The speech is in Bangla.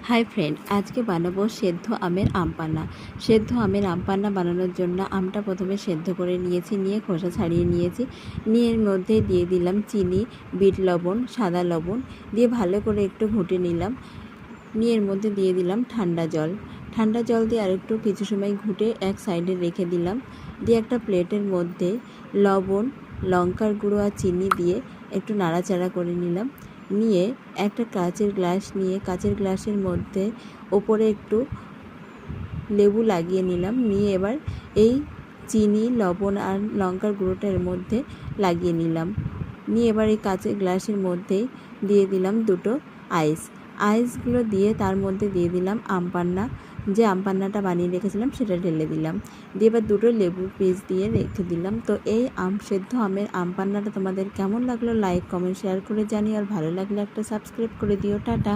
হাই ফ্রেন্ড, আজকে বানাবো সেদ্ধ আমের আম পান্না। সেদ্ধ আমের আম পান্না বানানোর জন্য আমটা প্রথমে সেদ্ধ করে নিয়েছি, নিয়ে খোসা ছাড়িয়ে নিয়েছি। নিয়ে এর মধ্যে দিয়ে দিলাম চিনি, বিট লবণ, সাদা লবণ দিয়ে ভালো করে একটু ঘুটে নিলাম। নিয়ে এর মধ্যে দিয়ে দিলাম ঠান্ডা জল। ঠান্ডা জল দিয়ে আরেকটু কিছু সময় ঘুটে এক সাইডে রেখে দিলাম। দিয়ে একটা প্লেটের মধ্যে লবণ, লঙ্কার গুঁড়ো আর চিনি দিয়ে একটু নাড়াচাড়া করে নিলাম। নিয়ে একটা কাচের গ্লাস নিয়ে কাচের গ্লাসের মধ্যে ওপরে একটু লেবু লাগিয়ে নিলাম। নিয়ে এবার এই চিনি, লবণ আর লঙ্কার গুঁড়োটা এর মধ্যে লাগিয়ে নিলাম। নিয়ে এবার এই কাচের গ্লাসের মধ্যেই দিয়ে দিলাম দুটো আইসগুলো দিয়ে তার মধ্যে দিয়ে দিলাম আম পান্না, যে আম পান্নাটা বানিয়ে রেখেছিলাম সেটা ঢেলে দিলাম। দিয়ে এবার দুটো লেবুর পিস দিয়ে রেখে দিলাম। তো এই সেদ্ধ আমের আম পান্নাটা তোমাদের কেমন লাগলো লাইক, কমেন্ট, শেয়ার করে জানিও। আর ভালো লাগলে একটা সাবস্ক্রাইব করে দিও। টাটা।